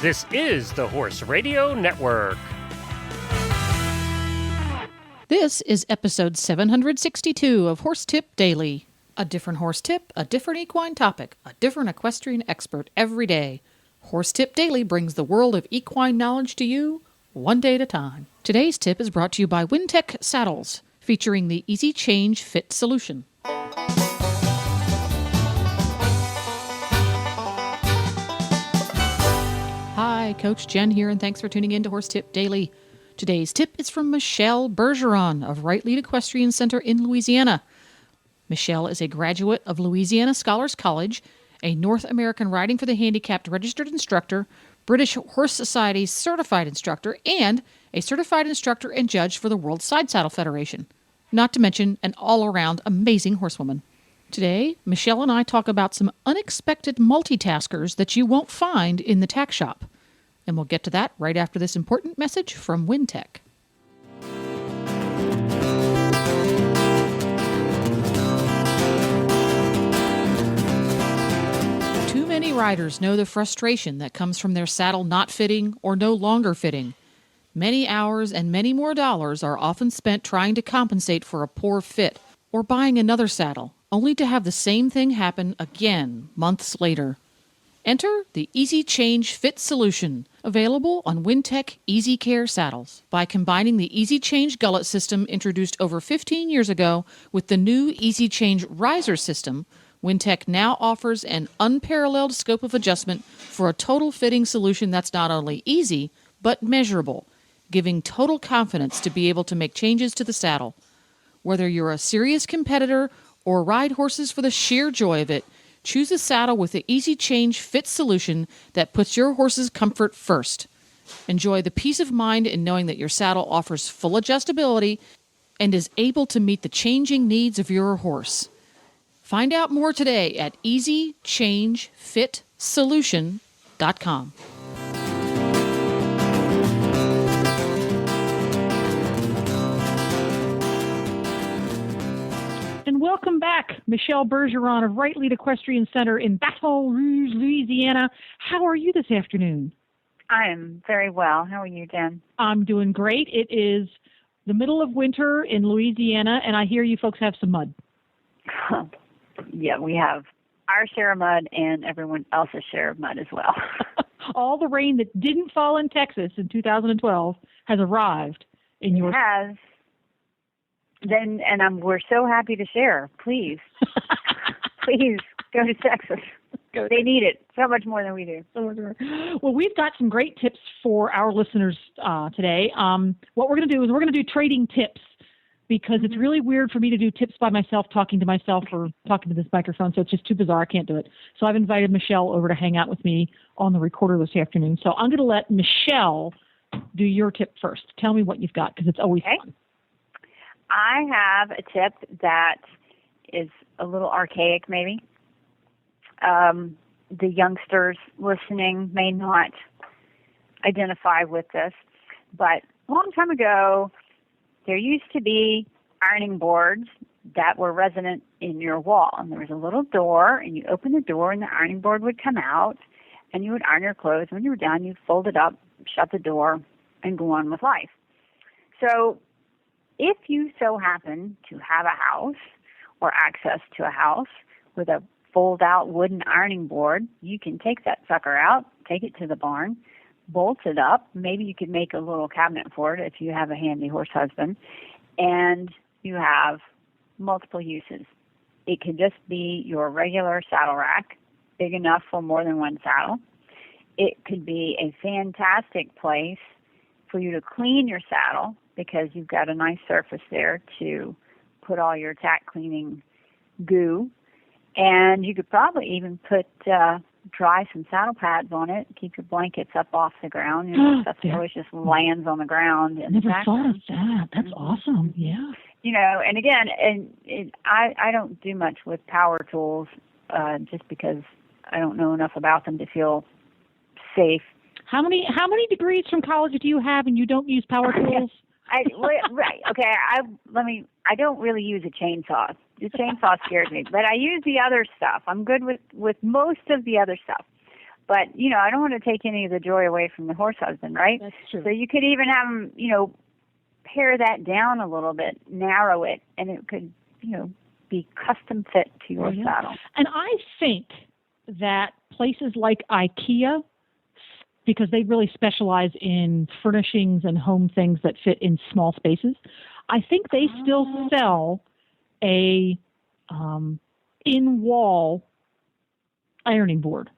This is the Horse Radio Network. This is episode 762 of Horse Tip Daily. A different horse tip, a different equine topic, a different equestrian expert every day. Horse Tip Daily brings the world of equine knowledge to you, one day at a time. Today's tip is brought to you by Wintec Saddles, featuring the Easy Change Fit solution. Hi, Coach Jenn here, and thanks for tuning in to Horse Tip Daily. Today's tip is from Michelle Bergeron of Right Lead Equestrian Center in Louisiana. Michelle is a graduate of Louisiana Scholars College, a North American Riding for the Handicapped registered instructor, British Horse Society certified instructor, and a certified instructor and judge for the World Side Saddle Federation. Not to mention an all-around amazing horsewoman. Today, Michelle and I talk about some unexpected multitaskers that you won't find in the tack shop. And we'll get to that right after this important message from Wintec. Too many riders know the frustration that comes from their saddle not fitting or no longer fitting. Many hours and many more dollars are often spent trying to compensate for a poor fit or buying another saddle, only to have the same thing happen again months later. Enter the Easy Change Fit solution, available on Wintec Easy Care saddles. By combining the Easy Change gullet system introduced over 15 years ago with the new Easy Change riser system, Wintec now offers an unparalleled scope of adjustment for a total fitting solution that's not only easy, but measurable, giving total confidence to be able to make changes to the saddle. Whether you're a serious competitor or ride horses for the sheer joy of it, choose a saddle with the Easy Change Fit solution that puts your horse's comfort first. Enjoy the peace of mind in knowing that your saddle offers full adjustability and is able to meet the changing needs of your horse. Find out more today at easychangefitsolution.com. And welcome back, Michelle Bergeron of Right Lead Equestrian Center in Baton Rouge, Louisiana. How are you this afternoon? I am very well. How are you, Jen? I'm doing great. It is the middle of winter in Louisiana, and I hear you folks have some mud. Yeah, we have our share of mud and everyone else's share of mud as well. All the rain that didn't fall in Texas in 2012 has arrived in your... It has. Then, and we're so happy to share. Please, please go to Texas. They need it so much more than we do. Well, we've got some great tips for our listeners today. What we're going to do is we're going to do trading tips because it's really weird for me to do tips by myself, talking to myself or talking to this microphone. So it's just too bizarre. I can't do it. So I've invited Michelle over to hang out with me on the recorder this afternoon. So I'm going to let Michelle do your tip first. Tell me what you've got because it's always fun. I have a tip that is a little archaic, maybe. The youngsters listening may not identify with this, but a long time ago, there used to be ironing boards that were resident in your wall. And there was a little door, and you open the door, and the ironing board would come out, and you would iron your clothes. When you were done, you'd fold it up, shut the door, and go on with life. So if you so happen to have a house or access to a house with a fold-out wooden ironing board, you can take that sucker out, take it to the barn, bolt it up. Maybe you could make a little cabinet for it if you have a handy horse husband, and you have multiple uses. It could just be your regular saddle rack, big enough for more than one saddle. It could be a fantastic place for you to clean your saddle because you've got a nice surface there to put all your tack cleaning goo. And you could probably even put dry some saddle pads on it, keep your blankets up off the ground. You know, stuff that always just lands on the ground. I never thought of that. That's awesome. Yeah. You know, and again, I don't do much with power tools just because I don't know enough about them to feel safe. How many degrees from college do you have and you don't use power tools? Right. Okay. I don't really use a chainsaw. The chainsaw scares me, but I use the other stuff. I'm good with most of the other stuff. But, I don't want to take any of the joy away from the horse husband, right? That's true. So you could even have him, pare that down a little bit, narrow it, and it could, be custom fit to your saddle. And I think that places like IKEA, because they really specialize in furnishings and home things that fit in small spaces, I think they still sell a in-wall ironing board.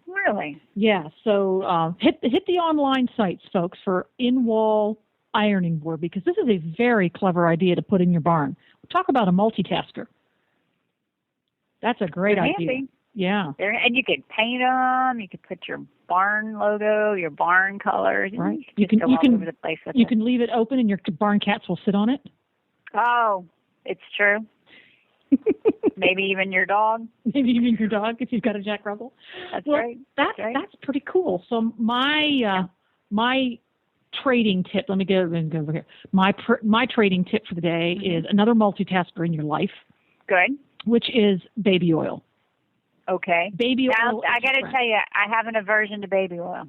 Really? Yeah. So hit the online sites, folks, for in-wall ironing board, because this is a very clever idea to put in your barn. Talk about a multitasker. That's a great idea. Handy. Yeah. And you could paint them. You could put your barn logo, your barn colors. Right. You can go all over the place with it. You can leave it open, and your barn cats will sit on it. Oh, it's true. Maybe even your dog. Maybe even your dog if you've got a Jack Russell. That's right. That's pretty cool. So my trading tip. Let me go over here. My trading tip for the day is another multitasker in your life. Good. Which is baby oil. Okay. Baby oil. I got to tell you, I have an aversion to baby oil.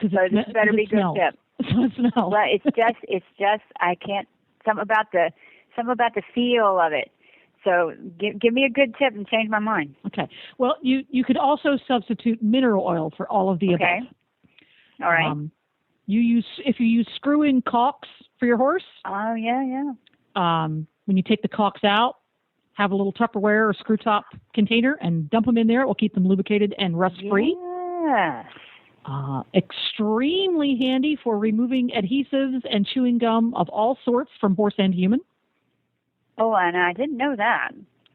So this better be good tip. So it smells. Well, it's just I can't. Something about the feel of it. So give me a good tip and change my mind. Okay. Well, you could also substitute mineral oil for all of the above. Okay. All right. If you use screw-in caulks for your horse. Oh yeah. When you take the caulks out, have a little Tupperware or screw top container and dump them in there. It will keep them lubricated and rust-free. Yes. Extremely handy for removing adhesives and chewing gum of all sorts from horse and human. Oh, and I didn't know that.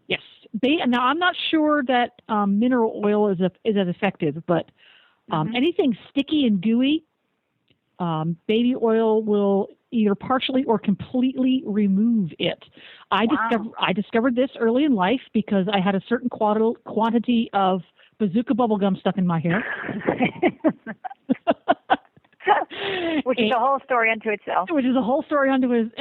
Yes. Now, I'm not sure that mineral oil is as effective, but anything sticky and gooey, baby oil will either partially or completely remove it. I discovered this early in life because I had a certain quantity of bazooka bubble gum stuck in my hair. Which is a whole story unto itself. Which is a whole story unto it.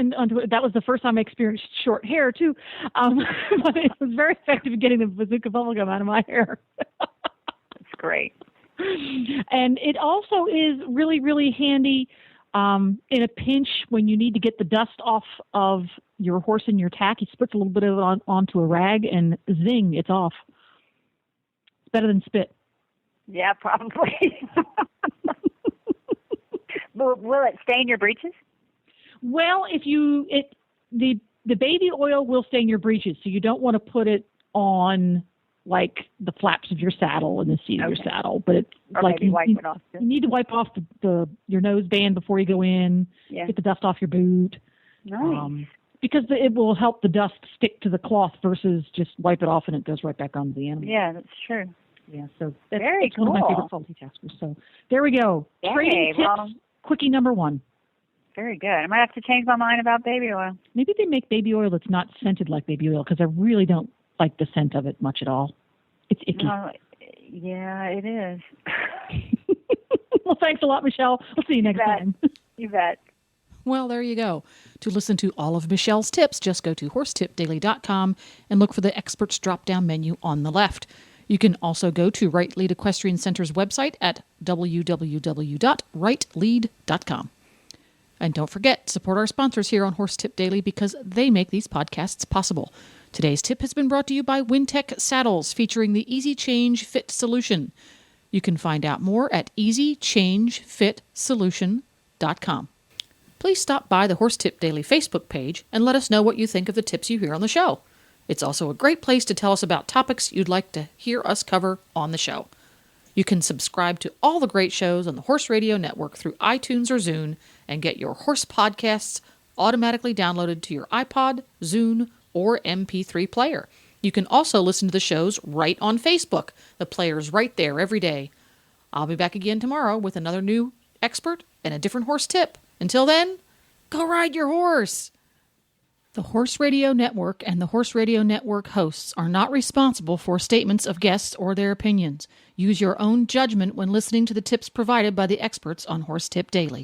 That was the first time I experienced short hair, too. But it was very effective in getting the bazooka bubble gum out of my hair. That's great. And it also is really, really handy in a pinch when you need to get the dust off of your horse and your tack. You spritz a little bit of it onto a rag, and zing, it's off. It's better than spit. Yeah, probably. Will it stain your breeches? Well, the baby oil will stain your breeches, so you don't want to put it on like the flaps of your saddle and the seat of your saddle. But it's maybe wipe it off. You need to wipe off your nose band before you go in. Yeah. Get the dust off your boot. Nice. Because it will help the dust stick to the cloth versus just wipe it off and it goes right back onto the animal. Yeah, that's true. Yeah, so that's cool. One of my favorite multitaskers. So there we go. Trading tips. Quickie number 1. Very good. I might have to change my mind about baby oil. Maybe they make baby oil that's not scented like baby oil, because I really don't like the scent of it much at all. It's icky. Yeah, it is. Well, thanks a lot, Michelle. We'll see you next time. You bet. Well, there you go. To listen to all of Michelle's tips, just go to horsetipdaily.com and look for the experts drop-down menu on the left. You can also go to Right Lead Equestrian Center's website at www.rightlead.com. And don't forget, support our sponsors here on Horse Tip Daily because they make these podcasts possible. Today's tip has been brought to you by Wintec Saddles, featuring the Easy Change Fit Solution. You can find out more at easychangefitsolution.com. Please stop by the Horse Tip Daily Facebook page and let us know what you think of the tips you hear on the show. It's also a great place to tell us about topics you'd like to hear us cover on the show. You can subscribe to all the great shows on the Horse Radio Network through iTunes or Zune and get your horse podcasts automatically downloaded to your iPod, Zune, or MP3 player. You can also listen to the shows right on Facebook. The player's right there every day. I'll be back again tomorrow with another new expert and a different horse tip. Until then, go ride your horse! The Horse Radio Network and the Horse Radio Network hosts are not responsible for statements of guests or their opinions. Use your own judgment when listening to the tips provided by the experts on Horse Tip Daily.